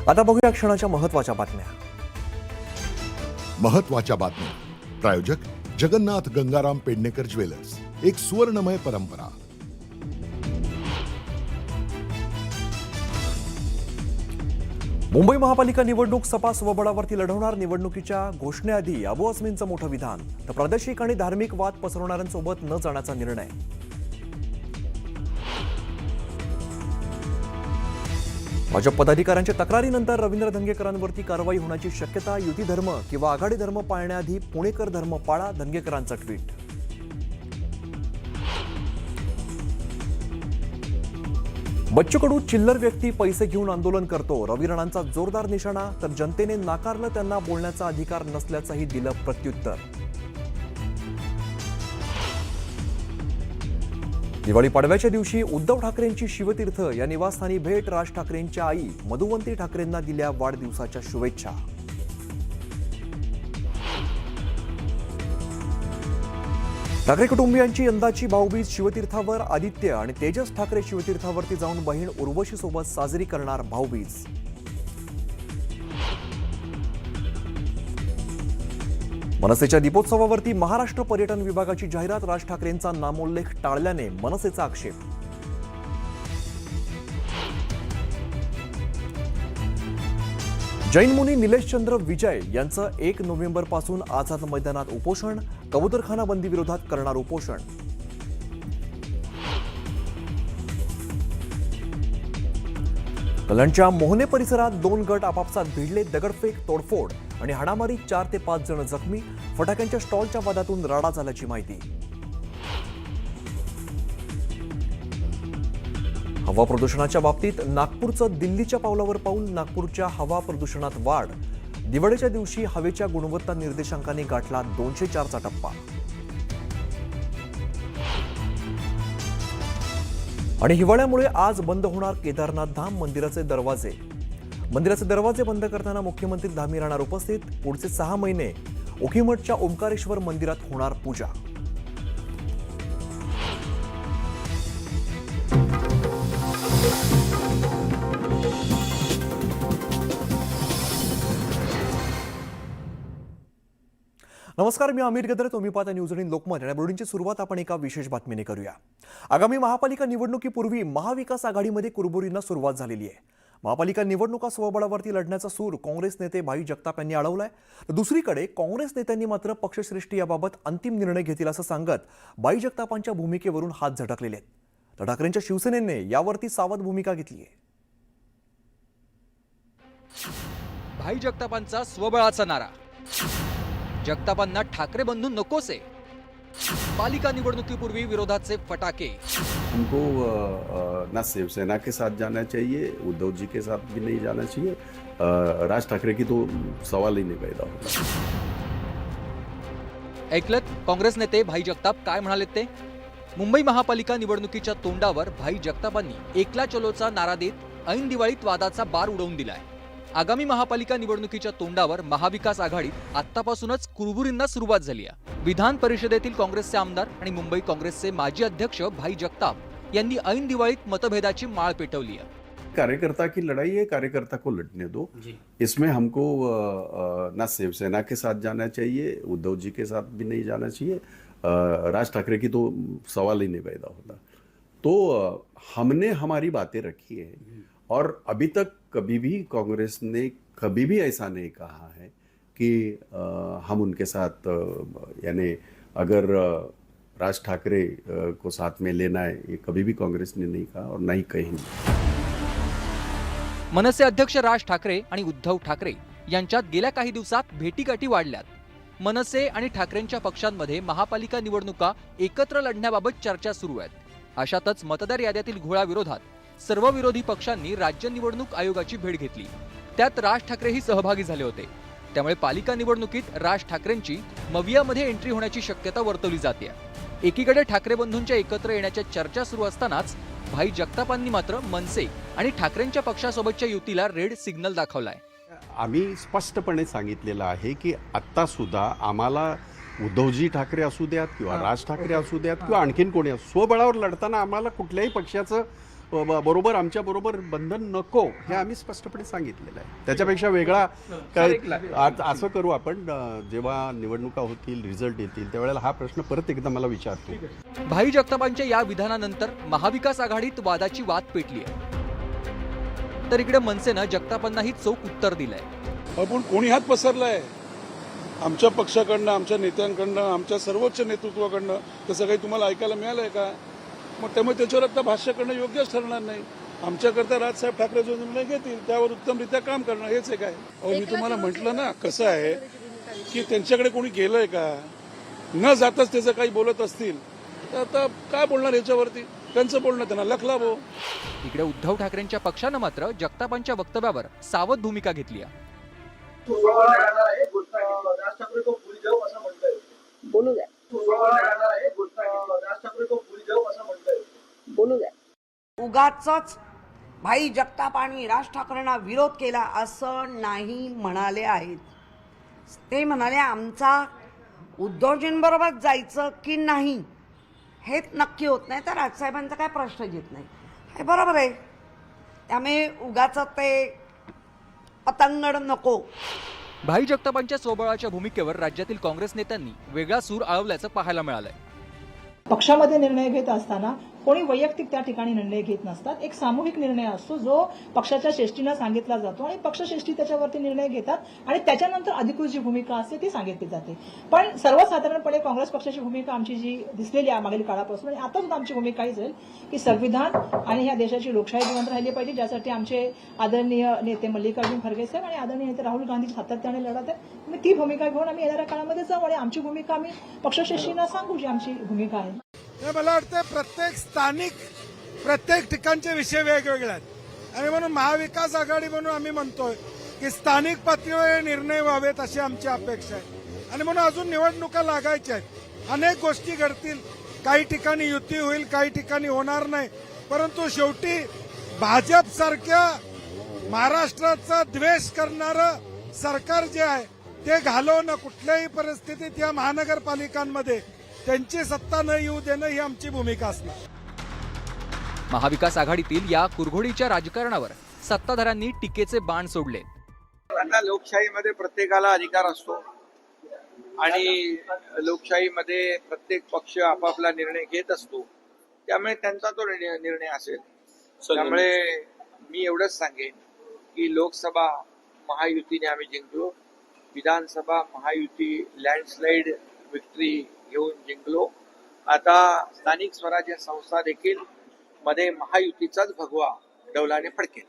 आता बघूया क्षणाच्या महत्त्वाच्या बातम्या. महत्वाच्या बातम्या. प्रायोजक जगन्नाथ गंगाराम पेडणेकर ज्वेलर्स, एक सुवर्णमय परंपरा. मुंबई महापालिका निवडणूक सपा स्वबळावरती लढवणार. निवडणुकीच्या घोषणेआधी अबू अस्मींचं मोठं विधान. तर प्रादेशिक आणि धार्मिक वाद पसरवणाऱ्यांसोबत न जाण्याचा निर्णय. भाजप पदाधिकाऱ्यांच्या तक्रारीनंतर रवींद्र धंगेकरांवरती कारवाई होण्याची शक्यता. युती धर्म किंवा आघाडी धर्म पाळण्याआधी पुणेकर धर्म पाळा, धंगेकरांचं ट्विट. बच्चू कडू चिल्लर व्यक्ती, पैसे घेऊन आंदोलन करतो. रवी राणांचा जोरदार निशाणा. तर जनतेने नाकारलं, त्यांना बोलण्याचा अधिकार नसल्याचंही दिलं प्रत्युत्तर. दिवाळी पाडव्याच्या दिवशी उद्धव ठाकरेंची शिवतीर्थ या निवासस्थानी भेट. राज ठाकरेंच्या आई मधुवंती ठाकरेंना दिल्या वाढदिवसाच्या शुभेच्छा. ठाकरे कुटुंबियांची यंदाची भाऊबीज शिवतीर्थावर. आदित्य आणि तेजस ठाकरे शिवतीर्थावरती जाऊन बहीण उर्वशी सोबत साजरी करणार भाऊबीज. मनसेच्या दीपोत्सवावरती महाराष्ट्र पर्यटन विभागाची जाहिरात. राज ठाकरेंचा नामोल्लेख टाळल्याने मनसेचा आक्षेप. जैन मुनी निलेशचंद्र विजय यांचं 1 नोव्हेंबरपासून आझाद मैदानात उपोषण. कबूतरखाना बंदी विरोधात करणार उपोषण. कल्याणच्या मोहने परिसरात 2 गट आपापसात भिडले. दगडफेक, तोडफोड आणि हाणामारी. 4 ते 5 जण जखमी. फटाक्यांच्या स्टॉलच्या वादातून राडा झाल्याची माहिती. हवा प्रदूषणाच्या बाबतीत नागपूरचं दिल्लीच्या पावलावर पाऊल. नागपूरच्या हवा प्रदूषणात वाढ. दिवाळीच्या दिवशी हवेच्या गुणवत्ता निर्देशांकाने गाठला 204चा टप्पा. आणि हिवाळ्यामुळे आज बंद होणार केदारनाथ धाम. मंदिराचे दरवाजे बंद करताना मुख्यमंत्री धामी राहणार उपस्थित. पुढचे 6 महिने ओखीमठच्या ओंकारेश्वर मंदिरात होणार पूजा. नमस्कार, मी अमित गद्रे. तुम्ही पाहता न्यूज 18 लोकमत. या बुलेटिनची सुरुवात आपण एका विशेष बातमीने करूया. आगामी महापालिका निवडणुकीपूर्वी महाविकास आघाडीमध्ये कुरबुरींना सुरुवात झालेली आहे. महापालिका निवडणुका स्वबळावरती लढण्याचा सूर काँग्रेस नेते भाई जगताप यांनी अडवलाय. तर दुसरीकडे काँग्रेस नेत्यांनी मात्र पक्षश्रेष्ठी याबाबत अंतिम निर्णय घेतील असं सांगत भाई जगतापांच्या भूमिकेवरून हात झटकलेले आहेत. तर ठाकरेंच्या शिवसेनेने यावरती सावध भूमिका घेतली आहे. भाई जगतापांचा स्वबळाचा नारा. जगतापांना ठाकरे बंधू नकोसे. पालिका निवडणुकीपूर्वी विरोधाचे फटाके. हमको ना शिवसेना के साथ जाना चाहिए, उद्धव जी के साथ भी नहीं जाना चाहिए. राज ठाकरे की तो सवाल ही नहीं पैदा होता. ऐकलत काँग्रेस नेते भाई जगताप काय म्हणालेत ते. मुंबई महापालिका निवडणुकीच्या तोंडावर भाई जगतापांनी एकला चलोचा नारा देत ऐन दिवाळीत वादाचा बार उडवून दिलाय. आगामी महापालिका निवडणुकीच्या तोंडावर महाविकास आघाडीत आतापासूनच कुरबुरींना सुरुवात झाली आहे. विधान परिषदेतील काँग्रेसचे आमदार आणि मुंबई काँग्रेसचे माजी अध्यक्ष भाई जगताप यांनी ऐन दिवाळीत मतभेदाची माळ पेटवली आहे. कार्यकर्ता की लड़ाई है, कार्यकर्ता को लड़ने दो. इसमें हमको ना शिवसेना के साथ जाना चाहिए, उद्धव जी के साथ भी नहीं जाना चाहिए. राज ठाकरे की तो सवाल ही नहीं पैदा होता. तो हमने हमारी बातें रखी है और अभी तक कभी भी कांग्रेस ने कभी भी ऐसा नहीं कहा है कि हम उनके साथ यानी अगर राज ठाकरे को साथ में लेना है, ये कभी भी कांग्रेस ने नहीं कहा और नहीं कहेंगे. मनसे अध्यक्ष राज ठाकरे आणि उद्धव ठाकरे यांच्यात गेल्या काही दिवसात भेटीगाठी वाढल्यात. मनसे आणि ठाकरेंच्या पक्षांमध्ये महापालिका निवडणुका एकत्र लढण्याबाबत चर्चा सुरू आहेत. अशातच मतदार याद्यातील घोळाविरोधात सर्व विरोधी पक्षांनी राज्य निवडणूक आयोगाची भेट घेतली. त्यात राज ठाकरेही सहभागी झाले होते. त्यामुळे पालिका निवडणुकीत राज ठाकरेंची मवियामध्ये एंट्री होण्याची शक्यता वर्तवली जाते. एकीकडे ठाकरे बंधूंच्या एकत्र येण्याच्या चर्चा सुरू असतानाच भाई जगतापांनी मात्र मनसे आणि ठाकरेंच्या पक्षासोबतच्या युतीला रेड सिग्नल दाखवलाय. आम्ही स्पष्टपणे सांगितलेलं आहे की आत्ता सुद्धा आम्हाला उद्धवजी ठाकरे असू द्यात किंवा राज ठाकरे असू द्यात किंवा आणखीन कोणी स्वबळावर लढताना आम्हाला कुठल्याही पक्षाचं बरोबर आमच्या बरोबर बंधन नको हे आम्ही स्पष्टपणे सांगितलेलं आहे. त्याच्यापेक्षा वेगळा काय असं करू आपण जेव्हा निवडणुका होतील, रिझल्ट येतील त्यावेळेला हा प्रश्न परत एकदा मला विचारतो. भाई जगतापांच्या या विधानानंतर महाविकास आघाडीत वादाची वाद पेटली आहे, तर इकडे मनसेनं जगतापांनाही चोख उत्तर दिलंय. पण कोणी हात पसरलाय आमच्या पक्षाकडनं, आमच्या नेत्यांकडनं, आमच्या सर्वोच्च नेतृत्वाकडनं तसं काही तुम्हाला ऐकायला मिळालंय का? मग त्यामुळे त्याच्यावर आता भाष्य करणं योग्यच ठरणार नाही. आमच्याकरता राजसाहेब ठाकरे जो निर्णय घेतील त्यावर उत्तमरित्या काम करणं हेच एक आहे. अहो मी तुम्हाला म्हटलं ना कसं आहे की त्यांच्याकडे कोणी गेलंय का, न जाताच त्याचं काही बोलत असतील तर आता काय बोलणार याच्यावरती? त्यांचं बोलणं त्यांना लखलावो. इकडे उद्धव ठाकरेंच्या पक्षानं मात्र जगतापांच्या वक्तव्यावर सावध भूमिका घेतली आहे. राज ठाकरे को भूल जाओ असं म्हणतंय. बोलू द्या. राज ठाकरे को भूल जाओ असं म्हणतंय. बोलू द्या. उगाचच भाई जगताप आणि राज ठाकरेंना विरोध केला असं नाही म्हणाले आहेत. ते म्हणाले आमचा उद्धवजींबरोबर जायचं की नाही हे नक्की होत नाही, तर राजसाहेबांचा काय प्रश्न घेत नाही हे बरोबर आहे. त्यामुळे उगाच ते पतंगड नको. भाई जगतापांच्या स्वबळाच्या भूमिकेवर राज्यातील काँग्रेस नेत्यांनी वेगळा सूर आळवल्याचं पाहायला मिळालंय. पक्षामध्ये निर्णय घेत असताना कोणी वैयक्तिक त्या ठिकाणी निर्णय घेत नसतात. एक सामूहिक निर्णय असतो जो पक्षाच्या श्रेष्ठीनं सांगितला जातो आणि पक्षश्रेष्ठी त्याच्यावरती निर्णय घेतात आणि त्याच्यानंतर अधिकृत जी भूमिका असते ती सांगितली जाते. पण सर्वसाधारणपणे काँग्रेस पक्षाची भूमिका आमची जी दिसलेली आहे मागील काळापासून आणि आता सुद्धा आमची भूमिका हीच राहील की संविधान आणि ह्या देशाची लोकशाही जिवंत राहिली पाहिजे, ज्यासाठी आमचे आदरणीय नेते मल्लिकार्जुन खरगे साहेब आणि आदरणीय नेते राहुल गांधी सातत्याने लढत आहे. मी ती भूमिका घेऊन आम्ही येणाऱ्या काळामध्ये जाऊ आणि आमची भूमिका आम्ही पक्षश्रेष्ठींना सांगू जी आमची भूमिका आहे. मला वाटतं प्रत्येक ठिकाणचे विषय वेगवेगळे आहेत आणि म्हणून महाविकास आघाडी म्हणून आम्ही म्हणतोय की स्थानिक पातळीवर निर्णय व्हावेत अशी आमची अपेक्षा आहे. आणि म्हणून अजून निवडणुका लागायच्या आहेत, अनेक गोष्टी घडतील, काही ठिकाणी युती होईल, काही ठिकाणी होणार नाही. परंतु शेवटी भाजप सारख्या महाराष्ट्राचा द्वेष करणारं सरकार जे आहे ते घालवणं कुठल्याही परिस्थितीत या महानगरपालिकांमध्ये त्यांची सत्ता न येऊ देणं ही आमची भूमिका असणार. महाविकास आघाडीतील या कुरघोडीच्या राजकारणावर सत्ताधाऱ्यांनी टीकेचे बाण सोडले. आता लोकशाहीमध्ये प्रत्येकाला अधिकार असतो आणि लोकशाहीमध्ये प्रत्येक पक्ष आपापला निर्णय घेत असतो, त्यामुळे त्यांचा तो निर्णय असेल. त्यामुळे मी एवढंच सांगेन की लोकसभा महायुतीने आम्ही जिंकलो, विधानसभा महायुती लँडस्लाइड विक्ट्री घेऊन जिंकलो. आता स्थानिक स्वराज्य संस्था देखील मध्ये महायुतीचाच भगवा डौलाने फडकेल.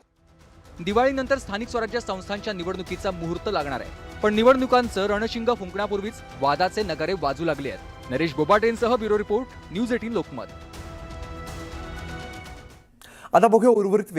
दिवाळीनंतर स्थानिक स्वराज्य संस्थांच्या निवडणुकीचा मुहूर्त लागणार आहे, पण निवडणुकांचं रणशिंग फुंकण्यापूर्वीच वादाचे नगारे वाजू लागले आहेत. नरेश बोबाटेंसह ब्युरो रिपोर्ट, न्यूज 18 लोकमत. आता बघूया उर्वरित